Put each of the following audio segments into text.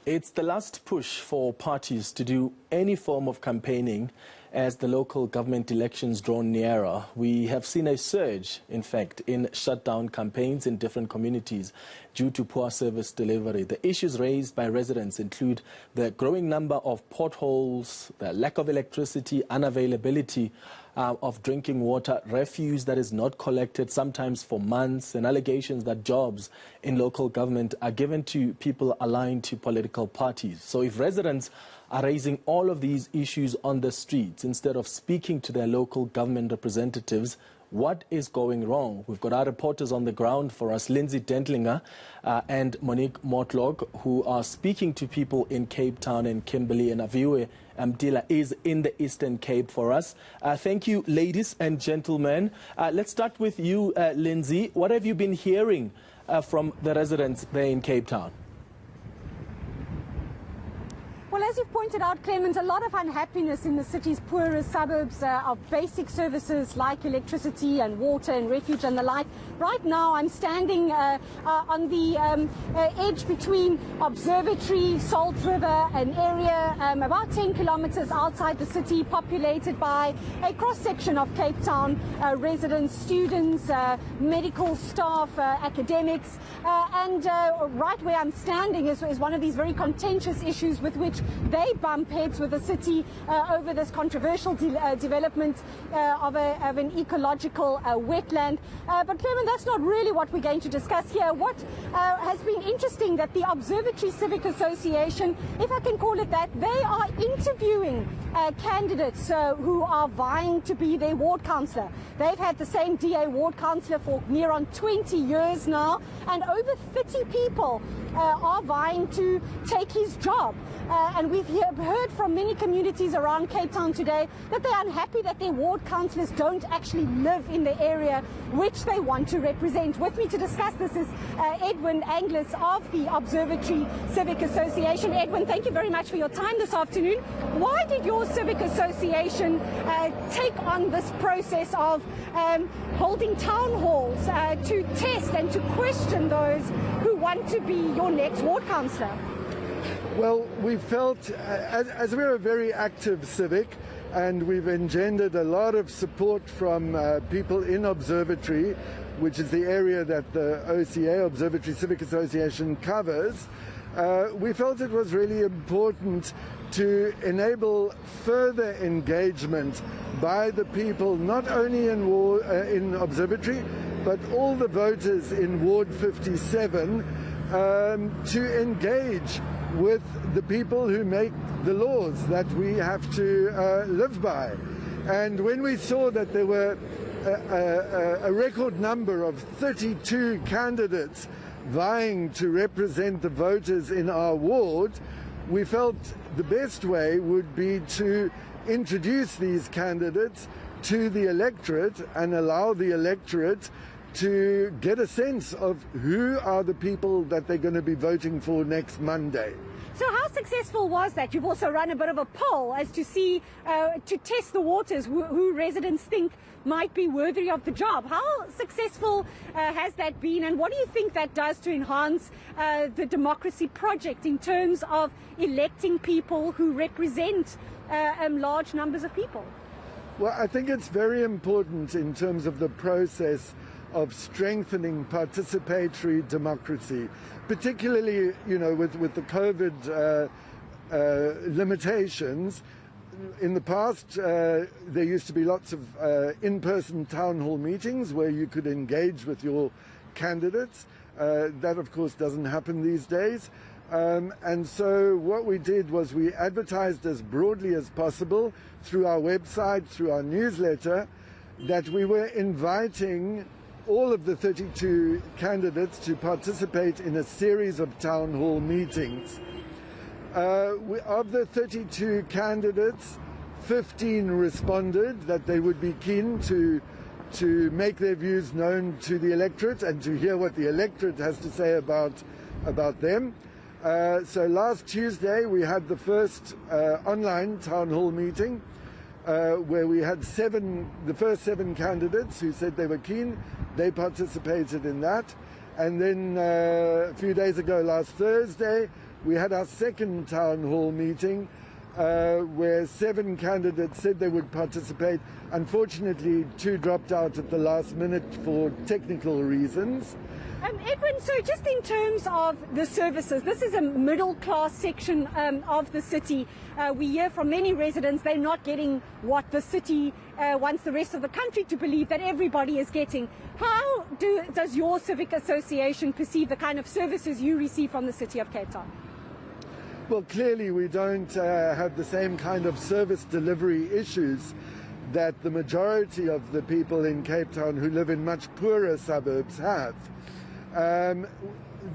It's the last push for parties to do any form of campaigning as the local government elections draw nearer. We have seen a surge, in fact, in shutdown campaigns in different communities due to poor service delivery. The issues raised by residents include the growing number of potholes, the lack of electricity, unavailability of drinking water, refuse that is not collected, sometimes for months, and allegations that jobs in local government are given to people aligned to political parties. So if residents are raising all of these issues on the streets instead of speaking to their local government representatives, what is going wrong? We've got our reporters on the ground for us, Lindsay Dentlinger and Monique Mortlock, who are speaking to people in Cape Town and Kimberley, and Aviwe Mtila is in the Eastern Cape for us. Thank you, ladies and gentlemen. Let's start with you, Lindsay. What have you been hearing from the residents there in Cape Town? Well, as you've pointed out, Clement, a lot of unhappiness in the city's poorest suburbs of basic services like electricity and water and refuge and the like. Right now, I'm standing on the edge between Observatory, Salt River, an area about 10 kilometers outside the city, populated by a cross-section of Cape Town residents, students, medical staff, academics. And right where I'm standing is one of these very contentious issues with which they bump heads with the city over this controversial development of an ecological wetland. But Clement, that's not really what we're going to discuss here. What has been interesting that the Observatory Civic Association, if I can call it that, they are interviewing candidates who are vying to be their ward councillor. They've had the same DA ward councillor for near on 20 years now, and over 30 people are vying to take his job. And we've heard from many communities around Cape Town today that they're unhappy that their ward councillors don't actually live in the area which they want to represent. With me to discuss this is Edwin Anglis of the Observatory Civic Association. Edwin, thank you very much for your time this afternoon. Why did your civic association take on this process of holding town halls to test and to question those who want to be your next ward councillor? Well, we felt, as we're a very active civic, and we've engendered a lot of support from people in Observatory, which is the area that the OCA, Observatory Civic Association, covers, we felt it was really important to enable further engagement by the people, not only in Observatory, but all the voters in Ward 57, to engage with the people who make the laws that we have to live by. And when we saw that there were a record number of 32 candidates vying to represent the voters in our ward, we felt the best way would be to introduce these candidates to the electorate and allow the electorate to get a sense of who are the people that they're going to be voting for next Monday. So how successful was that? You've also run a bit of a poll as to see, to test the waters, who residents think might be worthy of the job. How successful has that been, and what do you think that does to enhance the democracy project in terms of electing people who represent large numbers of people? Well, I think it's very important in terms of the process of strengthening participatory democracy, particularly, you know, with the COVID limitations. In the past, there used to be lots of in-person town hall meetings where you could engage with your candidates. That, of course, doesn't happen these days. And so what we did was we advertised as broadly as possible through our website, through our newsletter, that we were inviting all of the 32 candidates to participate in a series of town hall meetings. Of the 32 candidates, 15 responded that they would be keen to make their views known to the electorate and to hear what the electorate has to say about them. So last Tuesday we had the first online town hall meeting where we had the first seven candidates who said they were keen. They participated in that. And then a few days ago, last Thursday, We had our second town hall meeting where 7 candidates said they would participate. Unfortunately, 2 dropped out at the last minute for technical reasons. Edwin, so just in terms of the services, this is a middle-class section of the city. We hear from many residents they're not getting what the city wants the rest of the country to believe that everybody is getting. How does your civic association perceive the kind of services you receive from the City of Cape Town? Well, clearly we don't have the same kind of service delivery issues that the majority of the people in Cape Town who live in much poorer suburbs have.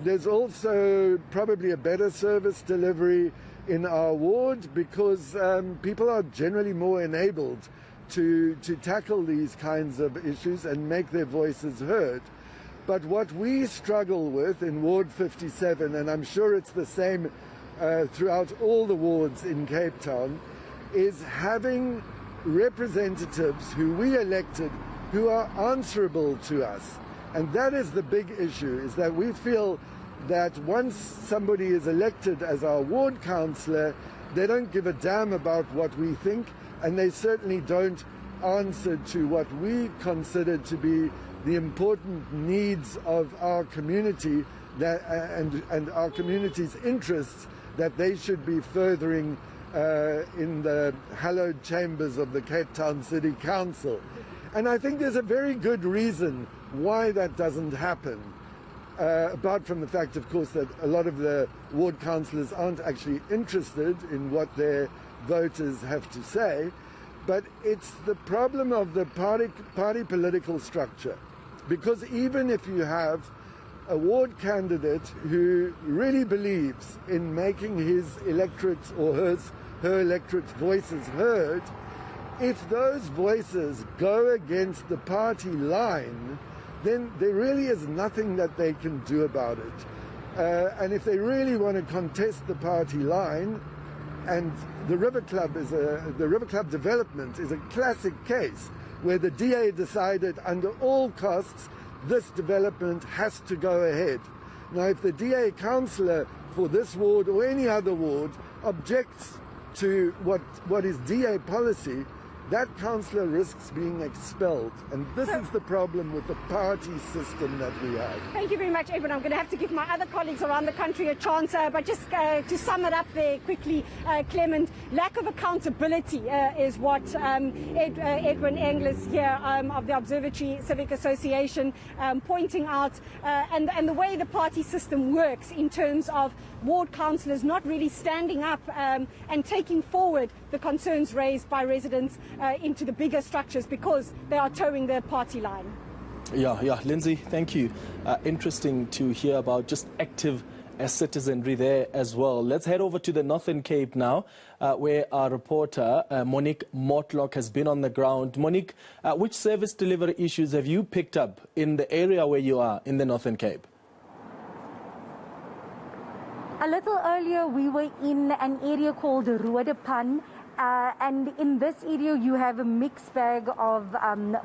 There's also probably a better service delivery in our ward because people are generally more enabled to tackle these kinds of issues and make their voices heard. But what we struggle with in Ward 57, and I'm sure it's the same throughout all the wards in Cape Town, is having representatives who we elected who are answerable to us. And that is the big issue, is that we feel that once somebody is elected as our ward councillor, they don't give a damn about what we think, and they certainly don't answer to what we consider to be the important needs of our community and our community's interests that they should be furthering in the hallowed chambers of the Cape Town City Council. And I think there's a very good reason why that doesn't happen, apart from the fact, of course, that a lot of the ward councillors aren't actually interested in what their voters have to say, but it's the problem of the party political structure. Because even if you have a ward candidate who really believes in making his electorate's or her electorate's voices heard, if those voices go against the party line, then there really is nothing that they can do about it. And if they really want to contest the party line, and the River Club development is a classic case where the DA decided under all costs this development has to go ahead. Now, if the DA councillor for this ward or any other ward objects to what is DA policy, that councillor risks being expelled. And this is the problem with the party system that we have. Thank you very much, Edwin. I'm going to have to give my other colleagues around the country a chance, but just to sum it up there quickly, Clement, lack of accountability is what Edwin Englis here of the Observatory Civic Association pointing out, and the way the party system works in terms of ward councillors not really standing up and taking forward the concerns raised by residents into the bigger structures because they are towing their party line. Yeah, Lindsay, thank you. Interesting to hear about just active citizenry there as well. Let's head over to the Northern Cape now, where our reporter, Monique Mortlock, has been on the ground. Monique, which service delivery issues have you picked up in the area where you are in the Northern Cape? A little earlier, we were in an area called Rodepan. And in this area, you have a mixed bag of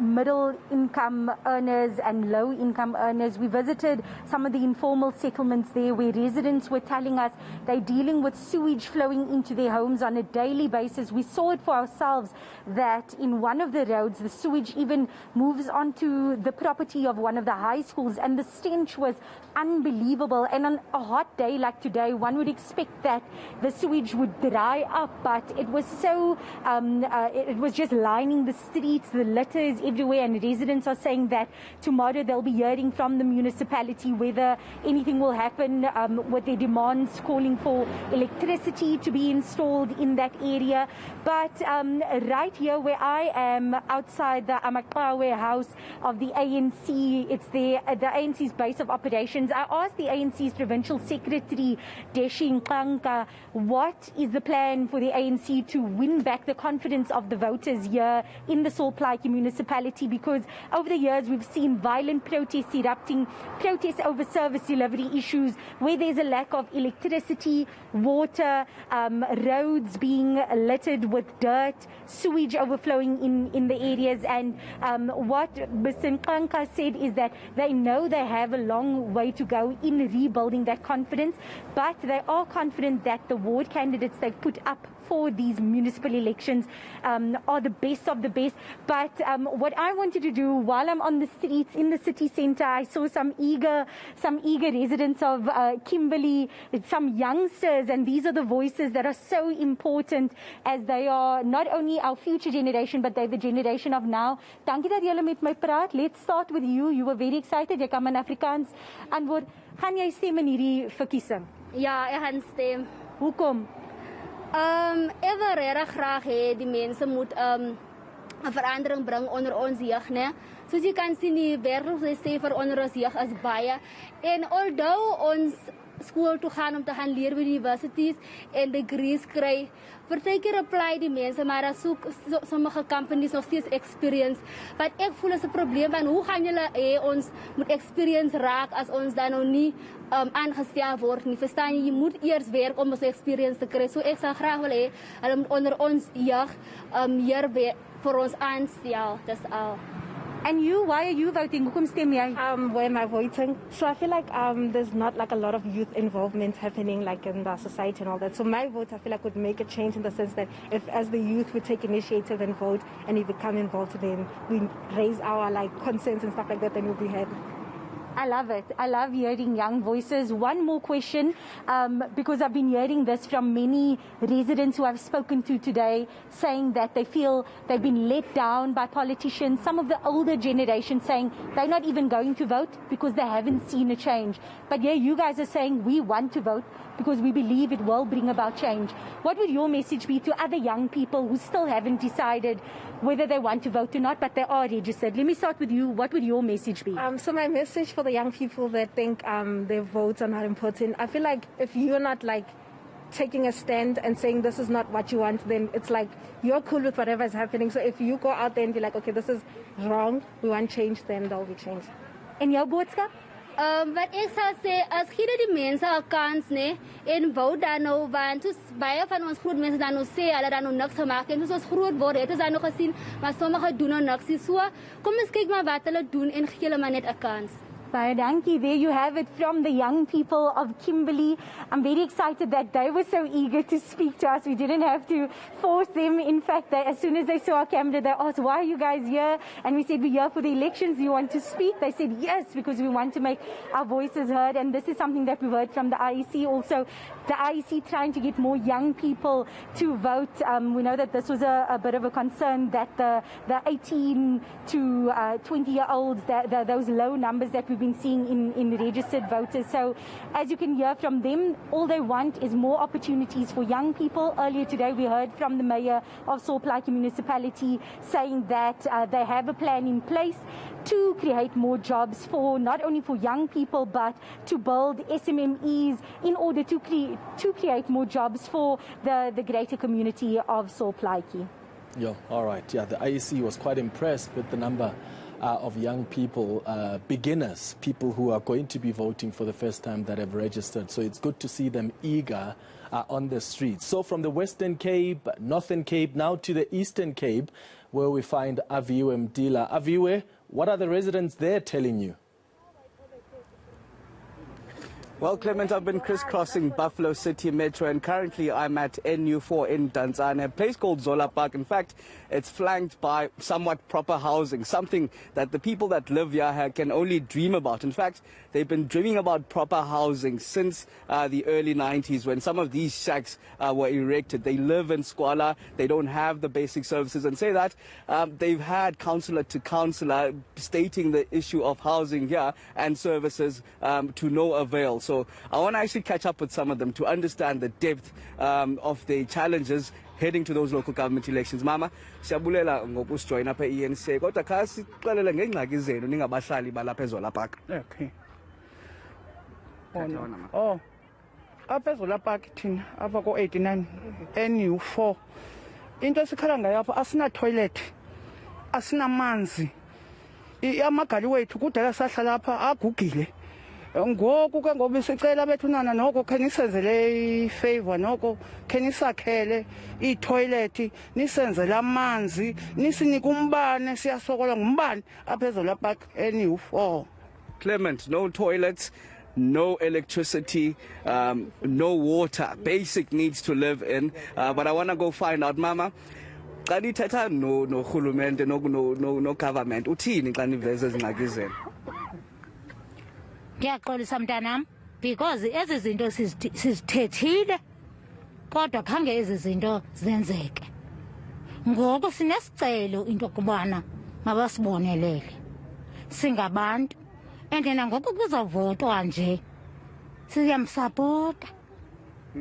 middle-income earners and low-income earners. We visited some of the informal settlements there where residents were telling us they're dealing with sewage flowing into their homes on a daily basis. We saw it for ourselves that in one of the roads, the sewage even moves onto the property of one of the high schools, and the stench was unbelievable. And on a hot day like today, one would expect that the sewage would dry up, but it was it was just lining the streets, the litter is everywhere, and residents are saying that tomorrow they'll be hearing from the municipality whether anything will happen with their demands, calling for electricity to be installed in that area. But right here where I am, outside the Amakpa warehouse of the ANC, it's the ANC's base of operations. I asked the ANC's Provincial Secretary, Deshi Nkanka, what is the plan for the ANC to win back the confidence of the voters here in the Solplaatje municipality, because over the years we've seen violent protests erupting, protests over service delivery issues, where there's a lack of electricity, water, roads being littered with dirt, sewage overflowing in the areas. And what Mr. Nkanka said is that they know they have a long way to go in rebuilding that confidence, but they are confident that the ward candidates they've put up for these municipal elections are the best of the best. But what I wanted to do while I'm on the streets in the city centre, I saw some eager residents of Kimberley, some youngsters, and these are the voices that are so important, as they are not only our future generation, but they're the generation of now. Dankie dat julle met my praat. Let's start with you. You were very excited. Jy kan in Afrikaans antwoord. Gaan jy stem in hierdie verkiesing? Ja, ek gaan stem. Hoekom? Ek wil regtig graag hê die mense moet 'n verandering bring onder ons jeug, né? Soos jy kan sien, die werkloosheid onder ons jeug is baie. En although ons skool toe gaan om te gaan leer by die universities en degrees kry, partykeer apply die mense, maar daar soek sommige companies nog steeds experience. Wat ek voel is 'n probleem, van hoe gaan julle hê ons moet experience raak as ons dan nog nie aangestel word nie? Verstaan jy? Jy moet eers werk om ons experience te kry. So ek sal graag wil hê hulle moet onder ons jeug hier vir ons aanstel. Dis al. And you, why are you voting? Hoekom stem jy? Why am I voting? So I feel like there's not like a lot of youth involvement happening like in the society and all that. So my vote, I feel like, would make a change in the sense that if as the youth we take initiative and vote and we become involved, then we raise our like concerns and stuff like that, then we'll be happy. I love it. I love hearing young voices. One more question, because I've been hearing this from many residents who I've spoken to today, saying that they feel they've been let down by politicians. Some of the older generation saying they're not even going to vote because they haven't seen a change. But yeah, you guys are saying we want to vote because we believe it will bring about change. What would your message be to other young people who still haven't decided whether they want to vote or not, but they are registered? Let me start with you. What would your message be? So my message for the young people that think their votes are not important, I feel like if you're not like taking a stand and saying this is not what you want, then it's like you're cool with whatever is happening. So if you go out there and be like, okay, this is wrong, we want change, then there'll be change. En jou boodskap? Wat ek sal sê, as gee die mense 'n kans, né, en vote dan nou, want soos baie van ons groot mense dan nou sê hulle dan nou niks gemaak en soos ons groot word, het ons dan nog gesien, maar sommige doen nou niks nie. So kom ons kyk maar wat hulle doen en gee hulle maar net 'n kans. Baie dankie. There you have it from the young people of Kimberley. I'm very excited that they were so eager to speak to us. We didn't have to force them. In fact, as soon as they saw our camera, they asked, why are you guys here? And we said, we're here for the elections. Do you want to speak? They said, yes, because we want to make our voices heard. And this is something that we've heard from the IEC also. The IEC trying to get more young people to vote. We know that this was a bit of a concern, that the 18 to 20-year-olds, those low numbers that we've been seeing in registered voters. So as you can hear from them, all they want is more opportunities for young people. Earlier today we heard from the mayor of Solplaatje municipality saying that they have a plan in place to create more jobs for not only for young people, but to build SMMEs in order to create more jobs for the greater community of Solplaatje. Yeah, all right. Yeah, the IEC was quite impressed with the number of young people, beginners, people who are going to be voting for the first time that have registered. So it's good to see them eager on the streets. So from the Western Cape, Northern Cape, now to the Eastern Cape, where we find Aviwe Mdila. Aviwe, what are the residents there telling you? Well, Clement, I've been crisscrossing Buffalo City Metro, and currently I'm at NU4 in Danzana, a place called Zola Park. In fact, it's flanked by somewhat proper housing, something that the people that live here can only dream about. In fact, they've been dreaming about proper housing since the early 90s, when some of these shacks were erected. They live in squalor, they don't have the basic services, and say that they've had councillor to councillor stating the issue of housing here and services to no avail. So I want to actually catch up with some of them to understand the depth of the challenges heading to those local government elections. Mama, siyabulela ngokusijoyina apha eNCA. Kodwa kha sixelele ngengxaki zenu ningabahlali balapha eZola Park. Okay. Oh. Apha eZola Park thina apha ko-89 NU4 into esikhala ngayo apha asina toilet, asina manzi. Amagali wethu kudala sahlala apha agugile. Ngoku ke ngoba sicela bethunana noko khenisenzele ifavor noko khenisakhele itoilet nisenzele amanzi nisinike umbane siyasokola ngumbane apha eZola Park eNU4. Clement, no toilets, no electricity, no water, basic needs to live in. But I want to go find out, Mama. Xa nithetha no rhulumente no government uthini xa niveze ezingxaki zenu? Ndiyaxolisa mntanam because ezi zinto sizithethile kodwa khange ezi zinto zenzeke. Ngoku sinesicelo into kubana mabasibonelele singabantu and nangoku kuzavotwa nje siyamsapota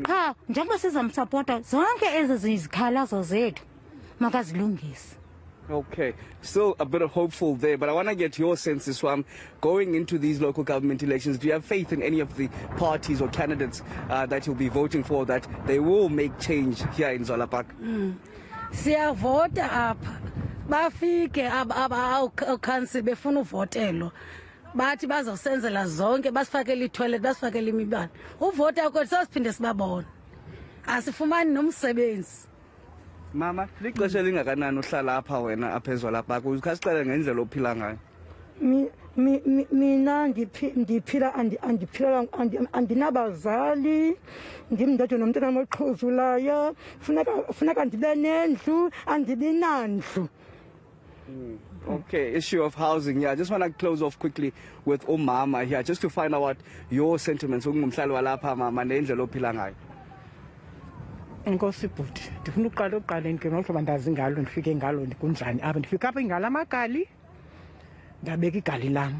qha njengoba sizamsapota zonke ezi zikhalazo zethu makazilungise. Okay, still a bit of hopeful there, but I want to get your sense this one. Going into these local government elections, do you have faith in any of the parties or candidates that you'll be voting for, that they will make change here in Zola Park? Siyavota apha bafike abakhansi befuna uvotelo bathi bazosenzela zonke basifakele itoilet basifakele imibane uvota kwethu sasiphinde sibabona asifumani nomsebenzi. Mama, lixesha lingakanani uhlala apha wena apha eZola Park? Ukhasicela ngendlela ophila ngayo. Mina ndiphila andinabazali ndimndodwa nomntana oxhuzulayo funeka ndibe nendlu andibinandlu. Okay, issue of housing. Yeah, I just want to close off quickly with Mama here, just to find out what your sentiments ungumhlali walapha mama nendlela ophila ngayo. Enkosi bhuti, ndifuna uqala ekuqaleni ke ngoba ndazi ngalo ndifike ngalo kunjani apha ndifika apha ingala amagali ndabeka igali lam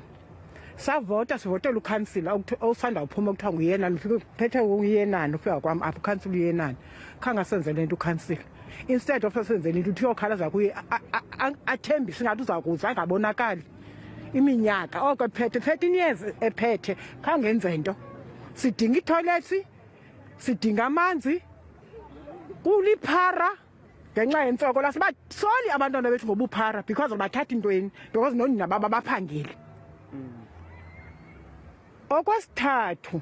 savota sivotela ukhansila osanda uphuma kuthiwa nguyena ndifike kuphethe uyenani ufika kwam apha ukhansila uyenani khanga senzele into ukhansila instead of senzele into uthi yokhalaza kuye athembise ngathi uza kuza angabonakali iminyaka oko ephethe 13 years ephethe khangenze into sidinga itoilets sidinga amanzi kuliphara ngenxa yentsoko lasibasoli abantwana bethu ngobuphara because bathatha intweni because nonina baba baphangile. Okwesithathu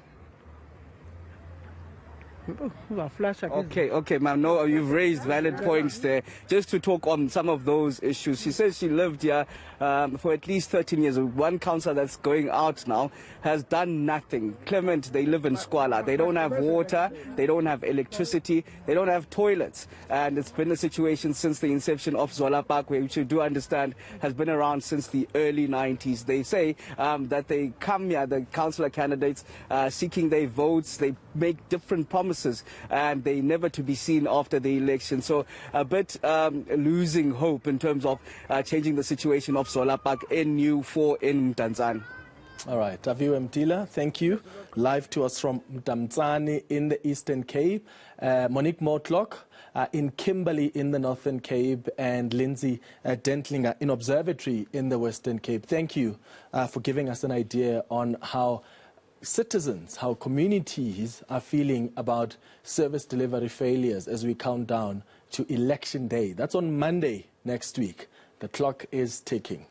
Okay, ma'am. No, you've raised valid points there. Just to talk on some of those issues. She says she lived here for at least 13 years. One councillor that's going out now has done nothing. Clement, they live in squalor. They don't have water. They don't have electricity. They don't have toilets. And it's been a situation since the inception of Zola Park, which you do understand has been around since the early 90s. They say that they come here, the councillor candidates, seeking their votes. They make different promises and they never to be seen after the election. So a bit losing hope in terms of changing the situation of Zola Park in NU4 in Tanzania. All right, Aviu Mtila, thank you. Live to us from Mtamtsane in the Eastern Cape, Monique Mortlock in Kimberley in the Northern Cape, and Lindsay Dentlinger in Observatory in the Western Cape. Thank you for giving us an idea on how citizens, how communities are feeling about service delivery failures as we count down to Election Day. That's on Monday next week. The clock is ticking.